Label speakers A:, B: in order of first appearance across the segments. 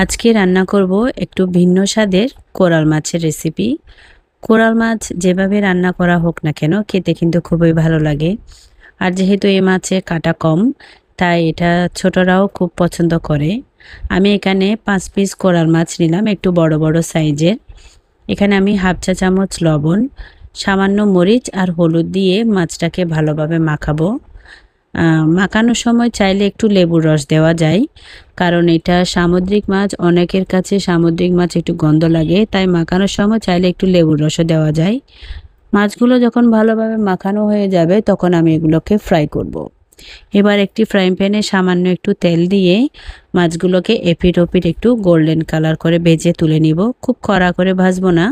A: আজকে রান্না করব একটু ভিন্ন স্বাদের কোরাল মাছের রেসিপি। কোরাল মাছ যেভাবে রান্না করা হোক না কেন খেতে কিন্তু খুবই ভালো লাগে। আর যেহেতু এই মাছে কাঁটা কম, তাই এটা ছোটরাও খুব পছন্দ করে। আমি এখানে 5 পিস কোরাল মাছ নিলাম, একটু বড় বড় সাইজের। এখানে আমি হাফ চা চামচ লবণ, সামান্য মরিচ আর হলুদ দিয়ে মাছটাকে ভালোভাবে মাখাবো। মাখানোর সময় চাইলে একটু লেবুর রস দেওয়া যায়, কারণ এটা সামুদ্রিক মাছ, অনেকের কাছে সামুদ্রিক মাছ একটু গন্ধ লাগে, তাই মাখানোর সময় চাইলে একটু লেবুর রসও দেওয়া যায়। মাছগুলো যখন ভালোভাবে মাখানো হয়ে যাবে তখন আমি এগুলোকে ফ্রাই করব। এবার একটি ফ্রাইং প্যানে সামান্য একটু তেল দিয়ে মাছগুলোকে এপিট ওপিট একটু গোল্ডেন কালার করে ভেজে তুলে নিব, খুব কড়া করে ভাজবো না।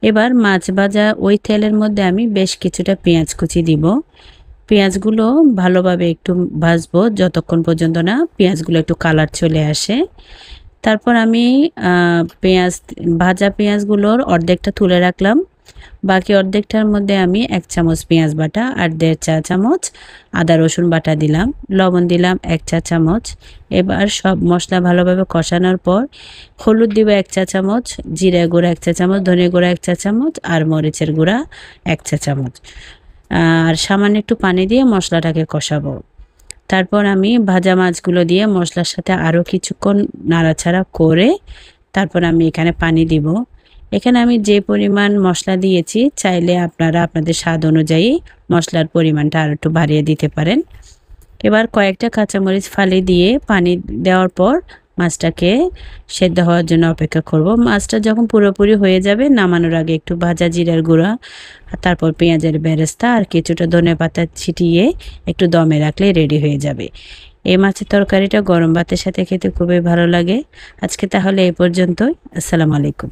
A: এবার মাছ ভাজা ওই তেলের মধ্যে আমি বেশ কিছুটা পেঁয়াজ কুচি দিব। পেঁয়াজগুলো ভালোভাবে একটু ভাজবো যতক্ষণ পর্যন্ত না পেঁয়াজগুলো একটু কালার চলে আসে। তারপর আমি ভাজা পেঁয়াজগুলোর অর্ধেকটা তুলে রাখলাম। বাকি অর্ধেকটার মধ্যে আমি 1 চামচ পেঁয়াজ বাটা আর 1.5 চা চামচ আদা রসুন বাটা দিলাম, লবণ দিলাম 1 চা চামচ। এবার সব মশলা ভালোভাবে কষানোর পর হলুদ দিব 1 চা চামচ, জিরা গুঁড়া 1 চা চামচ, ধনে গুঁড়া 1 চা চামচ আর মরিচের গুঁড়া 1 চা চামচ। আর সামান্য একটু পানি দিয়ে মশলাটাকে কষাবো। তারপর আমি ভাজা মাছগুলো দিয়ে মশলার সাথে আরও কিছুক্ষণ নাড়াচাড়া করে তারপর আমি এখানে পানি দিব। এখানে আমি যে পরিমাণ মশলা দিয়েছি, চাইলে আপনারা আপনাদের স্বাদ অনুযায়ী মশলার পরিমাণটা আর একটু বাড়িয়ে দিতে পারেন। এবার কয়েকটা কাঁচামরিচ ফালি দিয়ে পানি দেওয়ার পর মাছটাকে সেদ্ধ হওয়ার জন্য অপেক্ষা করব। মাছটা যখন পুরোপুরি হয়ে যাবে নামানোর আগে একটু ভাজা জিরার গুঁড়া আর তারপর পেঁয়াজের বেরেস্তা আর কিছুটা ধনেপাতা ছিটিয়ে একটু দমে রাখলে রেডি হয়ে যাবে। এই মাছের তরকারিটা গরম ভাতের সাথে খেতে খুবই ভালো লাগে। আজকে তাহলে এই পর্যন্তই। আসসালামু আলাইকুম।